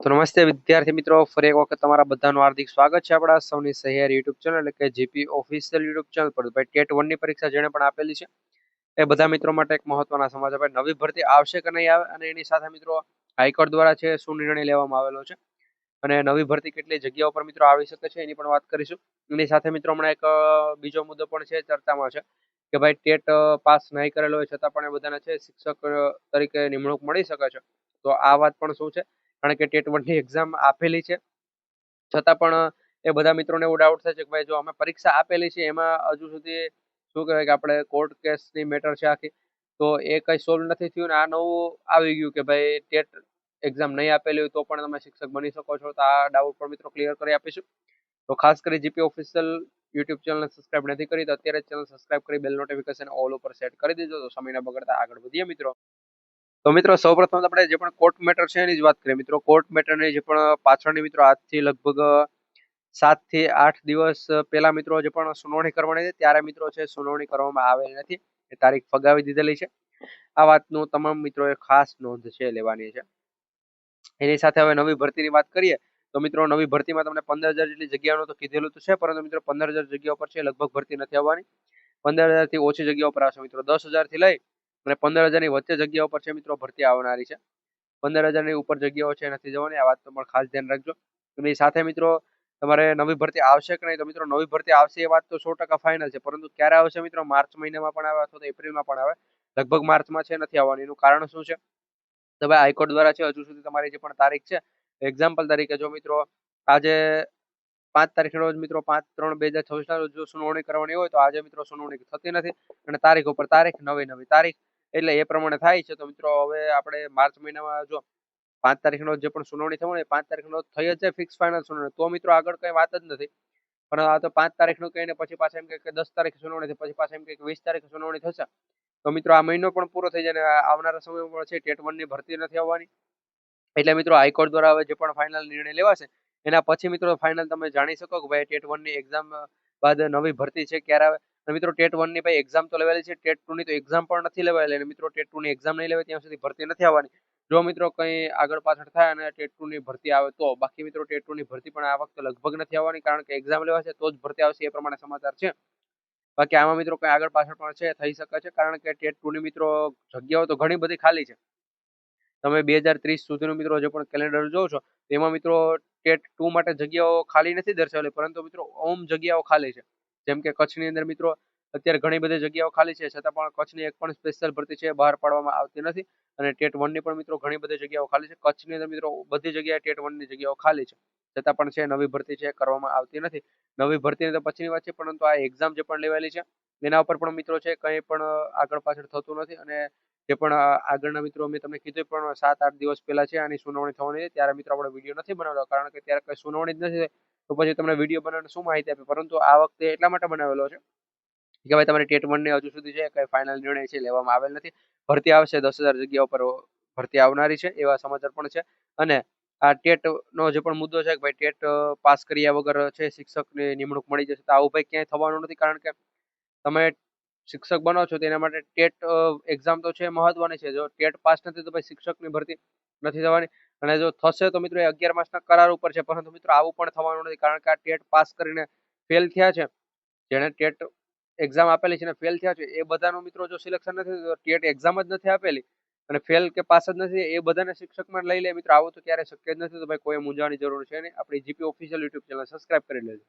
તો નમસ્તે વિદ્યાર્થી મિત્રો, ફરી એક વખત તમારા બધાનું હાર્દિક સ્વાગત છે આપણા સૌની સહિયારી યુટ્યુબ ચેનલ એટલે કે જીપી ઓફિશિયલ યુટ્યુબ ચેનલ પર. ભાઈ ટેટ 1 ની પરીક્ષા જેણે પણ આપેલી છે એ બધા મિત્રો માટે એક મહત્વના સમાચાર. ભાઈ નવી ભરતી આવશે કે નહીં આવે, અને એની સાથે મિત્રો હાઈકોર્ટ દ્વારા છે શું નિર્ણય લેવામાં આવેલો છે, અને નવી ભરતી કેટલી જગ્યાઓ પર મિત્રો આવી શકે છે એની પણ વાત કરીશું. એની સાથે મિત્રો હમણાં એક બીજો મુદ્દો પણ છે ચર્ચામાં છે કે ભાઈ ટેટ પાસ નહીં કરેલો હોય છતાં પણ એ બધાને છે શિક્ષક તરીકે નિમણૂક મળી શકે છે. તો આ વાત પણ શું છે, કારણ કે ટેટ 1 ની એક્ઝામ આપેલી છે છતાં પણ એ બધા મિત્રોને એવું ડાઉટ થાય છે કે ભાઈ જો અમે પરીક્ષા આપેલી છે એમાં હજુ સુધી શું કહેવાય કે આપણે કોર્ટ કેસની મેટર છે આખી, તો એ કઈ સોલ્વ નથી થયું ને આ નવું આવી ગયું કે ભાઈ ટેટ એક્ઝામ નહીં આપેલી હોય તો પણ તમે શિક્ષક બની શકો છો. તો આ ડાઉટ પણ મિત્રો ક્લિયર કરી આપીશું. તો ખાસ કરી જીપી ઓફિશિયલ યુટ્યુબ ચેનલને સબસ્ક્રાઇબ નથી કરી તો અત્યારે ચેનલ સબસ્ક્રાઇબ કરી બેલ નોટિફિકેશન ઓલ ઉપર સેટ કરી દેજો. તો સમય ના બગડતા આગળ વધીએ મિત્રો. તો મિત્રો સૌપ્રથમ આપણે જે પણ કોર્ટ મેટર છે એની જ વાત કરીએ મિત્રો. કોર્ટ મેટરની જે પણ પાછળની મિત્રો આજથી લગભગ 7 થી 8 દિવસ પહેલા મિત્રો જે પણ સુનાવણી કરવાની છે ત્યારે મિત્રો છે સુનાવણી કરવામાં આવેલી નથી, એ તારીખ ફગાવી દીધેલી છે. આ વાતનું તમામ મિત્રોએ ખાસ નોંધ છે લેવાની છે. એની સાથે હવે નવી ભરતીની વાત કરીએ તો મિત્રો નવી ભરતીમાં તમને 15,000 જેટલી જગ્યાઓનું તો કીધેલું તો છે, પરંતુ મિત્રો 15,000 જગ્યાઓ પર છે લગભગ ભરતી નથી આવવાની. 15,000 થી ઓછી જગ્યાઓ પર આવશે મિત્રો. 10,000 થી લઈ અને 15,000 ની વચ્ચે જગ્યાઓ પર છે મિત્રો ભરતી આવનારી છે. 15,000 ની ઉપર જગ્યાઓ છે નથી જવાની, આ વાત તો પણ ખાસ ધ્યાન રાખજો. એની સાથે મિત્રો તમારે નવી ભરતી આવશે કે નહીં, તો મિત્રો નવી ભરતી આવશે એ વાત તો 100% ફાઇનલ છે, પરંતુ ક્યારે આવશે મિત્રો? માર્ચ મહિનામાં પણ આવે અથવા તો એપ્રિલમાં પણ આવે. લગભગ માર્ચમાં છે નથી આવવાની. એનું કારણ શું છે? તો ભાઈ હાઈકોર્ટ દ્વારા છે હજુ સુધી તમારી જે પણ તારીખ છે, એક્ઝામ્પલ તરીકે જો મિત્રો આજે 5 તારીખે રોજ મિત્રો 5/3/2026 ના રોજ જો સુનાવણી કરવાની હોય તો આજે મિત્રો સુનાવણી થતી નથી, અને તારીખ ઉપર તારીખ, નવી તારીખ, એટલે એ પ્રમાણે થાય છે. તો મિત્રો હવે આપણે માર્ચ મહિનામાં જો 5 તારીખનો જે પણ સુનાવણી થવાની 5 તારીખનો થઈ જ જાય ફિક્સ ફાઇનલ સુનાવણી, તો મિત્રો આગળ કઈ વાત જ નથી. પણ આ તો 5 તારીખનું કહીને પછી પાછા એમ કે 10 તારીખે સુનાવણી થઈ, પછી પાછા એમ કે 20 તારીખે સુનાવણી થશે. તો મિત્રો આ મહિનો પણ પૂરો થઈ જાય અને આવનારા સમયમાં છે ટેટ 1 ની ભરતી નથી આવવાની. એટલે મિત્રો હાઈકોર્ટ દ્વારા હવે જે પણ ફાઇનલ નિર્ણય લેવાશે એના પછી મિત્રો ફાઇનલ તમે જાણી શકો કે ભાઈ ટેટ 1 ની એક્ઝામ બાદ નવી ભરતી છે ક્યારે આવે. અને મિત્રો ટેટ 1 ની ભાઈ એક્ઝામ તો લેવાયેલી છે, ટેટ 2 ની તો એક્ઝામ પણ નથી લેવાયેલી, અને મિત્રો ટેટ 2 ની એક્ઝામ નહીં લેવાય ત્યાં સુધી ભરતી નથી આવવાની. જો મિત્રો કંઈ આગળ પાછળ થાય અને ટેટ 2 ની ભરતી આવે તો, બાકી મિત્રો ટેટ 2 ની ભરતી પણ આ વખતે લગભગ નથી આવવાની, કારણ કે એક્ઝામ લેવાશે તો જ ભરતી આવશે એ પ્રમાણે સમાચાર છે. બાકી આમાં મિત્રો કંઈ આગળ પાછળ પણ છે થઈ શકે છે, કારણ કે ટેટ 2 ની મિત્રો જગ્યાઓ તો ઘણી બધી ખાલી છે. તમે 2030 સુધીનું મિત્રો જે પણ કેલેન્ડર જોવો છો તેમાં મિત્રો ટેટ 2 માટે જગ્યાઓ ખાલી નથી દર્શાવેલી, પરંતુ મિત્રો ઓમ જગ્યાઓ ખાલી છે. જેમ કે કચ્છની અંદર મિત્રો અત્યારે ઘણી બધી જગ્યાઓ ખાલી છે, છતાં પણ કચ્છની એક પણ સ્પેશિયલ ભરતી છે બહાર પાડવામાં આવતી નથી. અને ટેટ 1 ની પણ મિત્રો ઘણી બધી જગ્યાઓ ખાલી છે. કચ્છની અંદર મિત્રો બધી જગ્યાએ ટેટ 1 ની જગ્યાઓ ખાલી છે, છતાં પણ છે નવી ભરતી છે કરવામાં આવતી નથી. નવી ભરતીની તો પછીની વાત છે, પરંતુ આ એક્ઝામ જે પણ લેવાયેલી છે એના ઉપર પણ મિત્રો છે કંઈ પણ આગળ પાછળ થતું નથી. અને જે પણ આગળના મિત્રો મેં તમને કીધું પણ 7-8 દિવસ પહેલા છે આની સુનાવણી થવાની છે, ત્યારે મિત્રો આપણે વિડીયો નથી બનાવતો, કારણ કે ત્યારે કઈ સુનાવણી જ નથી, તો પછી તમને વિડીયો બનાવીને શું માહિતી આપે. પરંતુ આ વખતે એટલા માટે બનાવેલો છે કે ભાઈ તમારી ટેટ 1 ની હજુ સુધી છે કઈ ફાઇનલ નિર્ણય છે લેવામાં આવેલ નથી. ભરતી આવશે, 10,000 જગ્યાઓ પર ભરતી આવનારી છે એવા સમાચાર પણ છે. અને આ ટેટ નો જે પણ મુદ્દો છે કે ભાઈ ટેટ પાસ કર્યા વગર છે શિક્ષકની નિમણૂક મળી જશે, તો આવું ભાઈ ક્યાંય થવાનું નથી. કારણ કે તમે શિક્ષક બનો છો તેના માટે ટેટ એક્ઝામ તો છે મહત્વની છે. જો ટેટ પાસ નથી તો ભાઈ શિક્ષકની ભરતી નથી થવાની, અને જો થશે તો મિત્રો એ 11 માસના કરાર ઉપર છે. પરંતુ મિત્રો આવું પણ થવાનું નથી, કારણ કે આ ટેટ પાસ કરીને ફેલ થયા છે, જેને ટેટ એક્ઝામ આપેલી છે ને ફેલ થયા છે, એ બધાનું મિત્રો જો સિલેક્શન નથી થતું, ટેટ એક્ઝામ જ નથી આપેલી અને ફેલ કે પાસ જ નથી, એ બધાને શિક્ષકમાં લઈ લે મિત્રો, આવું તો ક્યારે શક્ય જ નથી. તો ભાઈ કોઈ મૂંઝાવાની જરૂર છે નહીં. આપણી GP official YouTube channel subscribe કરી લેજો.